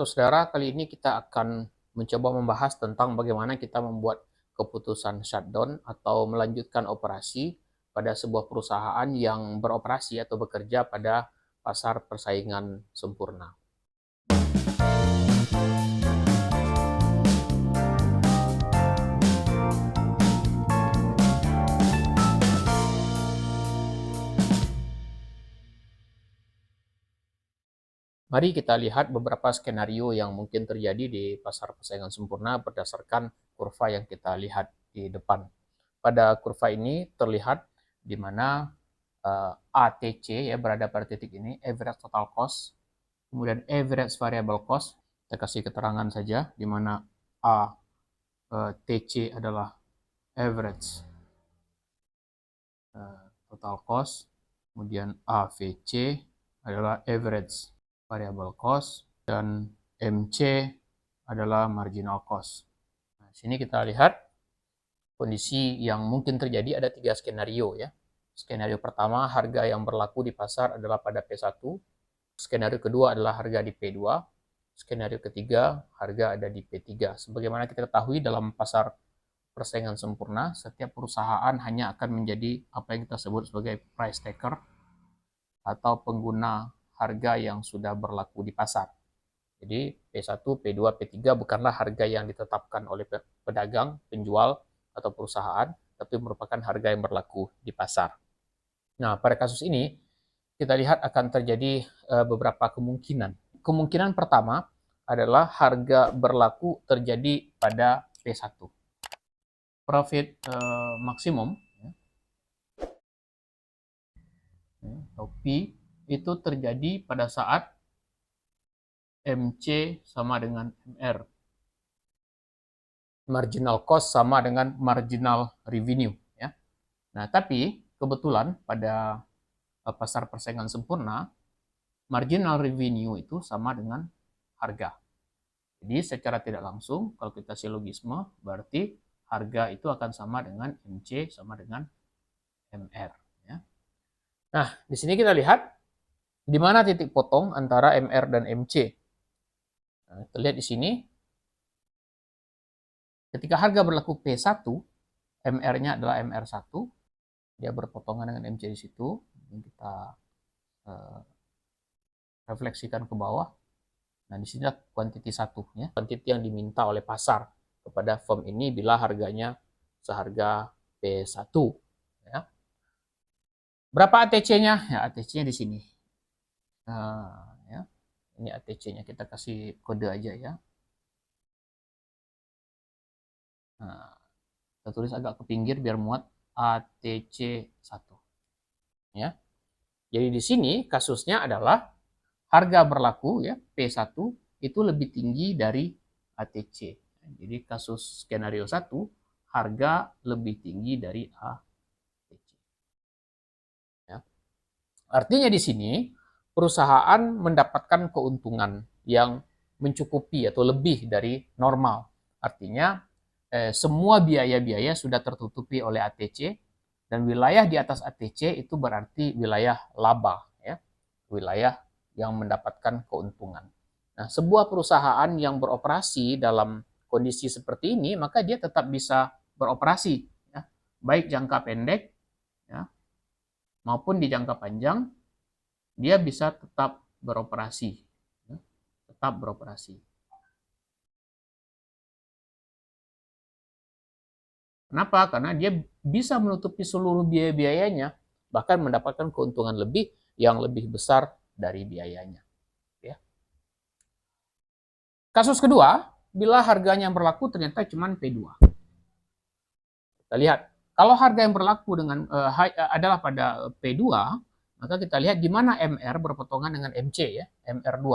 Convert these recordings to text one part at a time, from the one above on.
Saudara, kali ini kita akan mencoba membahas tentang bagaimana kita membuat keputusan shutdown atau melanjutkan operasi pada sebuah perusahaan yang beroperasi atau bekerja pada pasar persaingan sempurna. Mari kita lihat beberapa skenario yang mungkin terjadi di pasar persaingan sempurna berdasarkan kurva yang kita lihat di depan. Pada kurva ini terlihat di mana ATC ya berada pada titik ini, average total cost, kemudian average variable cost. Kita kasih keterangan saja di mana ATC adalah average total cost, kemudian AVC adalah average variable cost, dan MC adalah marginal cost. Nah, sini kita lihat kondisi yang mungkin terjadi ada 3 skenario ya. Skenario pertama, harga yang berlaku di pasar adalah pada P1. Skenario kedua adalah harga di P2. Skenario ketiga, harga ada di P3. Sebagaimana kita ketahui dalam pasar persaingan sempurna, setiap perusahaan hanya akan menjadi apa yang kita sebut sebagai price taker atau pengguna harga yang sudah berlaku di pasar. Jadi P1, P2, P3 bukanlah harga yang ditetapkan oleh pedagang, penjual, atau perusahaan, tapi merupakan harga yang berlaku di pasar. Nah, pada kasus ini, kita lihat akan terjadi beberapa kemungkinan. Kemungkinan pertama adalah harga berlaku terjadi pada P1. Profit maksimum atau P itu terjadi pada saat MC sama dengan MR. Marginal cost sama dengan marginal revenue. Ya. Nah, tapi kebetulan pada pasar persaingan sempurna, marginal revenue itu sama dengan harga. Jadi secara tidak langsung, kalau kita silogisme, berarti harga itu akan sama dengan MC sama dengan MR. Ya. Nah, di sini kita lihat di mana titik potong antara MR dan MC. Nah, kita lihat di sini, ketika harga berlaku P1, MR-nya adalah MR1, dia berpotongan dengan MC di situ. Ini kita refleksikan ke bawah. Nah, di sini kuantiti 1, ya. Kuantiti yang diminta oleh pasar kepada firm ini bila harganya seharga P1. Ya. Berapa ATC-nya? Ya, ATC-nya di sini. Ya. Ini ATC-nya, kita kasih kode aja ya. Nah, kita tulis agak ke pinggir biar muat, ATC1. Ya. Jadi di sini kasusnya adalah harga berlaku ya P1 itu lebih tinggi dari ATC. Jadi kasus skenario 1, harga lebih tinggi dari ATC. Ya. Artinya di sini perusahaan mendapatkan keuntungan yang mencukupi atau lebih dari normal. Artinya semua biaya-biaya sudah tertutupi oleh ATC, dan wilayah di atas ATC itu berarti wilayah laba, ya, wilayah yang mendapatkan keuntungan. Nah, sebuah perusahaan yang beroperasi dalam kondisi seperti ini, maka dia tetap bisa beroperasi, ya, baik jangka pendek, ya, maupun di jangka panjang, dia bisa tetap beroperasi, ya, tetap beroperasi. Kenapa? Karena dia bisa menutupi seluruh biaya-biayanya, bahkan mendapatkan keuntungan lebih yang lebih besar dari biayanya. Ya. Kasus kedua, bila harganya yang berlaku ternyata cuma P2. Kita lihat, kalau harga yang berlaku dengan adalah pada P2, maka kita lihat di mana MR berpotongan dengan MC ya, MR2.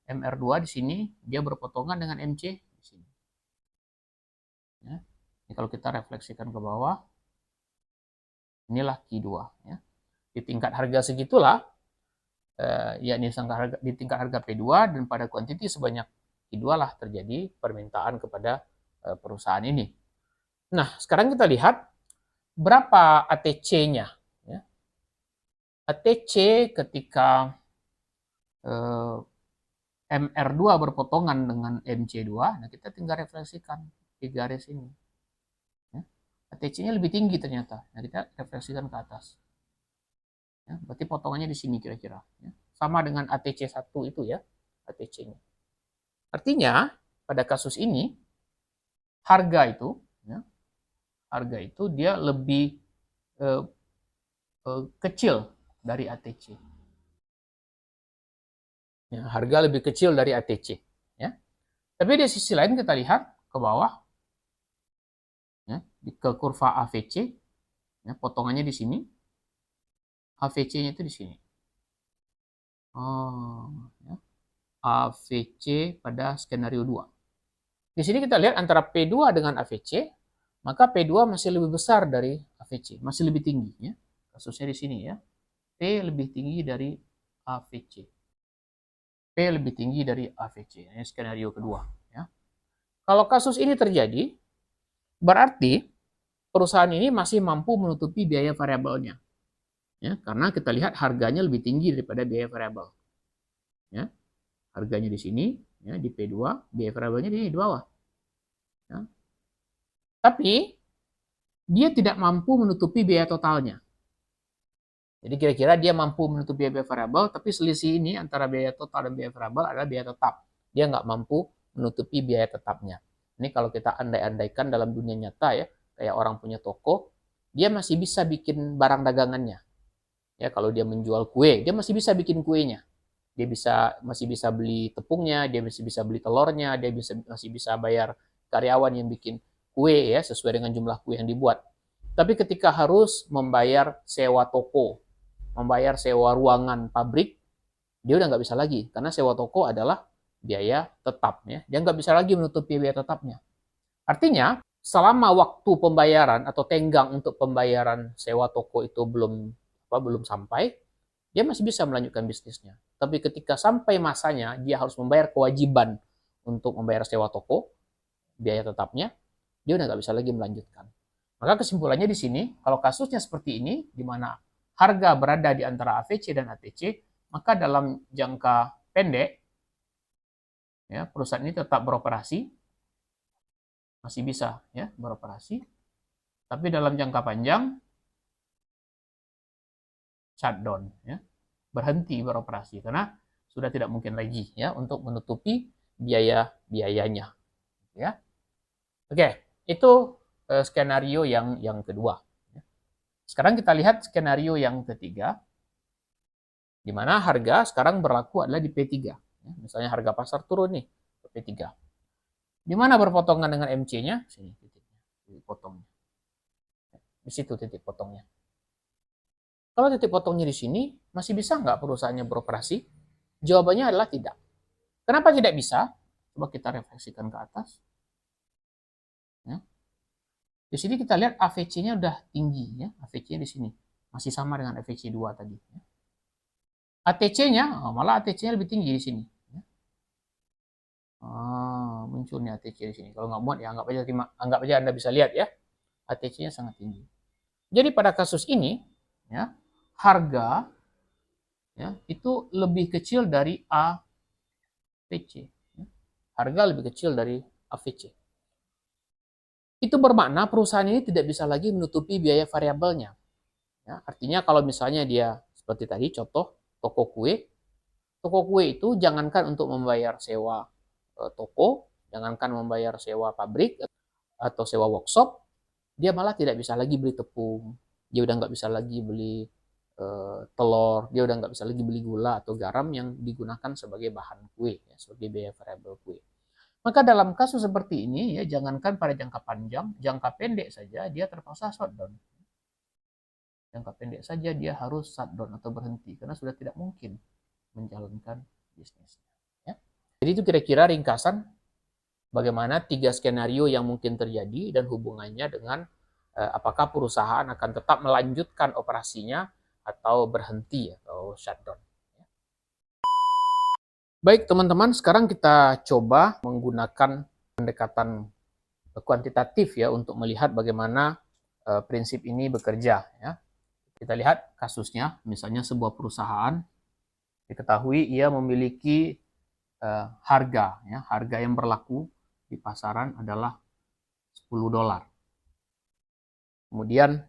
MR2 di sini dia berpotongan dengan MC di sini. Ya. Ini kalau kita refleksikan ke bawah, inilah Q2 ya. Di tingkat harga segitulah yakni di tingkat harga P2 dan pada kuantiti sebanyak Q2 lah terjadi permintaan kepada perusahaan ini. Nah, sekarang kita lihat berapa ATC-nya. Ya. ATC ketika MR2 berpotongan dengan MC2, nah kita tinggal refleksikan di garis ini. Ya. ATC-nya lebih tinggi ternyata, nah kita refleksikan ke atas. Ya, berarti potongannya di sini kira-kira. Ya. Sama dengan ATC1 itu ya, ATC-nya. Artinya, pada kasus ini, harga itu dia lebih kecil dari ATC. Ya, harga lebih kecil dari ATC. Ya. Tapi di sisi lain kita lihat ke bawah, ya, ke kurva AVC, ya, potongannya di sini, AVC-nya itu di sini. Ya. AVC pada skenario 2. Di sini kita lihat antara P2 dengan AVC, maka P2 masih lebih besar dari AVC, masih lebih tinggi. Ya. Kasusnya di sini ya, P lebih tinggi dari AVC. P lebih tinggi dari AVC, ini skenario kedua. Ya. Kalau kasus ini terjadi, berarti perusahaan ini masih mampu menutupi biaya variabelnya. Ya, karena kita lihat harganya lebih tinggi daripada biaya variabel. Ya, harganya di sini, ya, di P2, biaya variabelnya di bawah. Ya. Tapi dia tidak mampu menutupi biaya totalnya. Jadi kira-kira dia mampu menutupi biaya variabel, tapi selisih ini antara biaya total dan biaya variabel adalah biaya tetap. Dia nggak mampu menutupi biaya tetapnya. Ini kalau kita andai-andaikan dalam dunia nyata ya, kayak orang punya toko, dia masih bisa bikin barang dagangannya. Ya, kalau dia menjual kue, dia masih bisa bikin kuenya. Dia masih bisa beli tepungnya, dia masih bisa beli telurnya, dia masih bisa bayar karyawan yang bikin kue ya sesuai dengan jumlah kue yang dibuat. Tapi ketika harus membayar sewa toko, membayar sewa ruangan pabrik, dia udah nggak bisa lagi karena sewa toko adalah biaya tetap ya. Dia nggak bisa lagi menutupi biaya tetapnya. Artinya selama waktu pembayaran atau tenggang untuk pembayaran sewa toko itu belum sampai, dia masih bisa melanjutkan bisnisnya. Tapi ketika sampai masanya dia harus membayar kewajiban untuk membayar sewa toko, biaya tetapnya, dia udah nggak bisa lagi melanjutkan. Maka kesimpulannya di sini, kalau kasusnya seperti ini, di mana harga berada di antara AVC dan ATC, maka dalam jangka pendek, ya, perusahaan ini tetap beroperasi, masih bisa ya beroperasi, tapi dalam jangka panjang, shutdown, ya, berhenti beroperasi karena sudah tidak mungkin lagi ya untuk menutupi biaya-biayanya. Ya, oke, itu skenario yang kedua. Sekarang kita lihat skenario yang ketiga, di mana harga sekarang berlaku adalah di P3. Misalnya harga pasar turun nih ke P3. Di mana berpotongan dengan MC-nya? Sini titiknya, potongnya. Di situ titik potongnya. Kalau titik potongnya di sini, masih bisa nggak perusahaannya beroperasi? Jawabannya adalah tidak. Kenapa tidak bisa? Coba kita refleksikan ke atas. Ya. Di sini kita lihat AVC-nya udah tinggi ya, AVC-nya di sini masih sama dengan AVC 2 tadi. Ya. ATC-nya, malah ATC-nya lebih tinggi di sini. Ya. Muncul nih ATC di sini. Kalau nggak muat ya anggap aja Anda bisa lihat ya, ATC-nya sangat tinggi. Jadi pada kasus ini, ya, harga ya, itu lebih kecil dari AVC. Ya. Harga lebih kecil dari AVC. Itu bermakna perusahaan ini tidak bisa lagi menutupi biaya variabelnya. Ya, artinya kalau misalnya dia seperti tadi contoh toko kue itu jangankan untuk membayar sewa toko, jangankan membayar sewa pabrik atau sewa workshop, dia malah tidak bisa lagi beli tepung, dia udah nggak bisa lagi beli telur, dia udah nggak bisa lagi beli gula atau garam yang digunakan sebagai bahan kue, ya, sebagai biaya variabel kue. Maka dalam kasus seperti ini, ya, jangankan pada jangka panjang, jangka pendek saja dia terpaksa shutdown. Jangka pendek saja dia harus shutdown atau berhenti karena sudah tidak mungkin menjalankan bisnisnya. Ya. Jadi itu kira-kira ringkasan bagaimana 3 skenario yang mungkin terjadi dan hubungannya dengan apakah perusahaan akan tetap melanjutkan operasinya atau berhenti atau shutdown. Baik teman-teman, sekarang kita coba menggunakan pendekatan kuantitatif ya untuk melihat bagaimana prinsip ini bekerja. Ya. Kita lihat kasusnya, misalnya sebuah perusahaan diketahui ia memiliki harga, ya, harga yang berlaku di pasaran adalah $10. Kemudian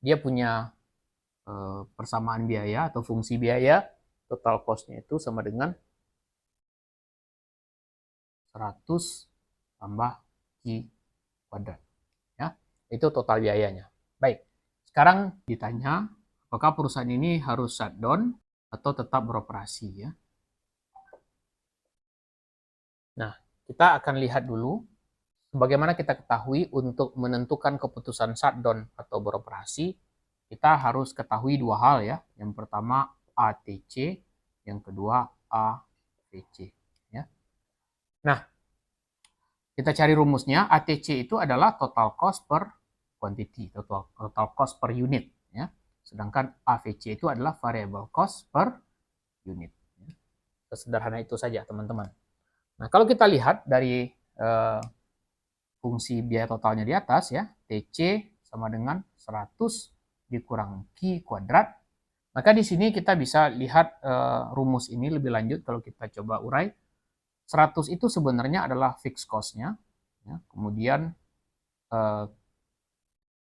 dia punya persamaan biaya atau fungsi biaya, total cost-nya itu sama dengan 100 tambah Q kuadrat. Ya, itu total biayanya. Baik, sekarang ditanya apakah perusahaan ini harus shutdown atau tetap beroperasi, ya. Nah, kita akan lihat dulu bagaimana kita ketahui untuk menentukan keputusan shutdown atau beroperasi, kita harus ketahui dua hal, ya. Yang pertama ATC, yang kedua AVC, ya. Nah, kita cari rumusnya. ATC itu adalah total cost per quantity, total cost per unit, ya. Sedangkan AVC itu adalah variable cost per unit. Sesederhana itu saja, teman-teman. Nah, kalau kita lihat dari fungsi biaya totalnya di atas, ya, TC sama dengan 100 dikurang Q kuadrat. Maka di sini kita bisa lihat rumus ini lebih lanjut kalau kita coba urai. 100 itu sebenarnya adalah fixed cost-nya, ya. Kemudian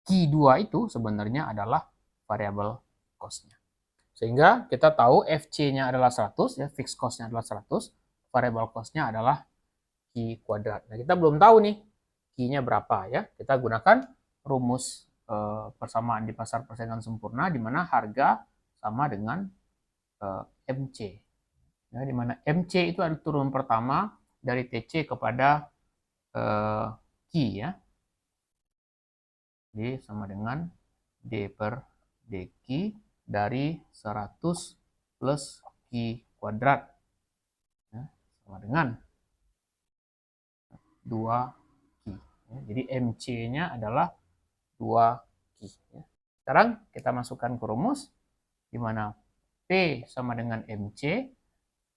Q2 itu sebenarnya adalah variable cost-nya. Sehingga kita tahu FC-nya adalah 100, ya, fixed cost-nya adalah 100, variable cost-nya adalah Q kuadrat. Nah, kita belum tahu nih Q-nya berapa, ya. Kita gunakan rumus persamaan di pasar persaingan sempurna, di mana harga sama dengan MC. Ya, di mana MC itu adalah turun pertama dari TC kepada Q, ya. Jadi sama dengan D per DQ dari 100 plus Q kuadrat, ya, sama dengan 2Q. Ya. Jadi MC-nya adalah 2Q. Ya. Sekarang kita masukkan ke rumus, di mana P sama dengan MC.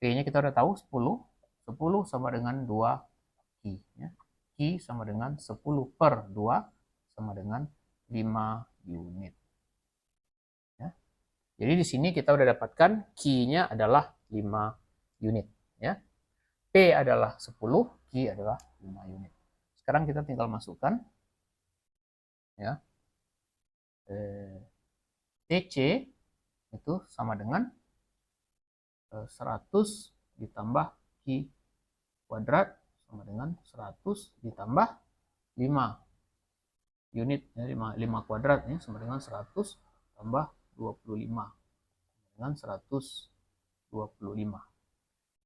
P-nya kita udah tahu 10. 10 sama dengan 2Q. Ya. Q sama dengan 10 per 2 sama dengan 5 unit. Ya. Jadi di sini kita udah dapatkan Q-nya adalah 5 unit. Ya. P adalah 10, Q adalah 5 unit. Sekarang kita tinggal masukkan, ya, TC itu sama dengan 100 ditambah Q kuadrat sama dengan 100 ditambah 5 unit, ya, 5 kuadrat, ya, sama dengan 100 tambah 25 dengan 125.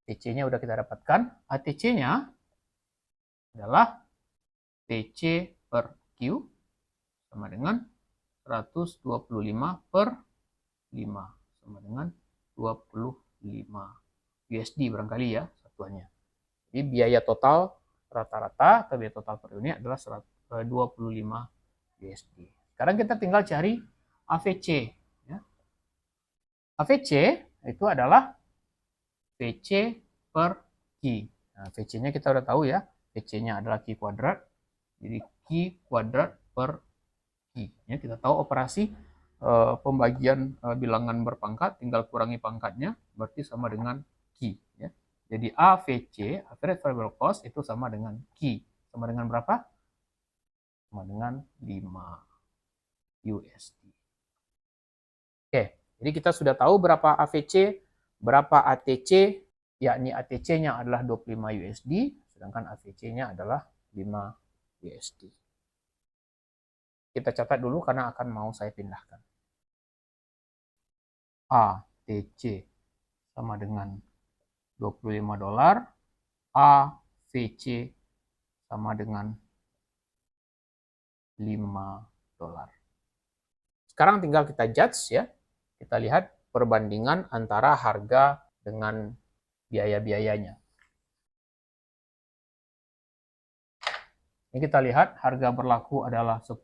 TC-nya udah kita dapatkan. ATC-nya adalah TC per Q sama dengan 125 per 5 sama dengan 25 USD barangkali, ya, satuannya. Jadi biaya total rata-rata atau biaya total per unit adalah 25 USD. Sekarang kita tinggal cari AVC, ya. AVC itu adalah VC per Q. Nah, VC-nya kita udah tahu, ya. VC-nya adalah Q kuadrat. Jadi Q kuadrat per Q. Ya, kita tahu operasi pembagian bilangan berpangkat, tinggal kurangi pangkatnya, berarti sama dengan Q. Ya. Jadi AVC, average variable cost, itu sama dengan Q. Sama dengan berapa? Sama dengan 5 USD. Oke, jadi kita sudah tahu berapa AVC, berapa ATC, yakni ATC-nya adalah 25 USD, sedangkan AVC-nya adalah 5 USD. Kita catat dulu karena akan mau saya pindahkan. ATC sama dengan $25, AVC sama dengan $5. Sekarang tinggal kita judge, ya. Kita lihat perbandingan antara harga dengan biaya-biayanya. Ini kita lihat harga berlaku adalah $10,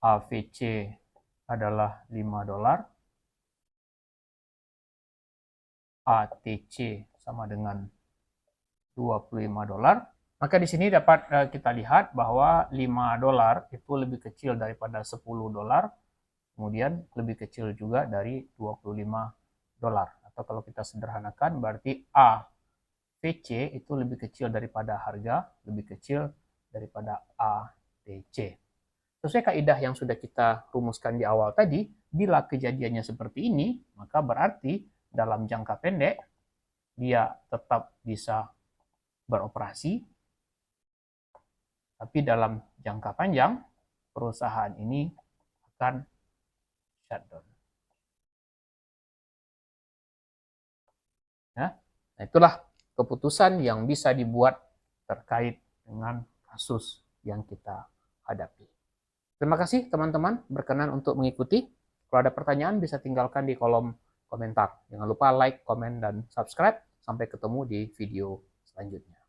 AVC adalah $5, ATC sama dengan $25. Maka di sini dapat kita lihat bahwa $5 itu lebih kecil daripada $10, kemudian lebih kecil juga dari $25 Atau kalau kita sederhanakan berarti A VC itu lebih kecil daripada harga, lebih kecil daripada ATC. Sesuai kaidah yang sudah kita rumuskan di awal tadi, bila kejadiannya seperti ini, maka berarti dalam jangka pendek dia tetap bisa beroperasi, tapi dalam jangka panjang perusahaan ini akan shutdown. Ya, nah itulah keputusan yang bisa dibuat terkait dengan kasus yang kita hadapi. Terima kasih teman-teman berkenan untuk mengikuti. Kalau ada pertanyaan bisa tinggalkan di kolom komentar. Jangan lupa like, komen, dan subscribe. Sampai ketemu di video selanjutnya.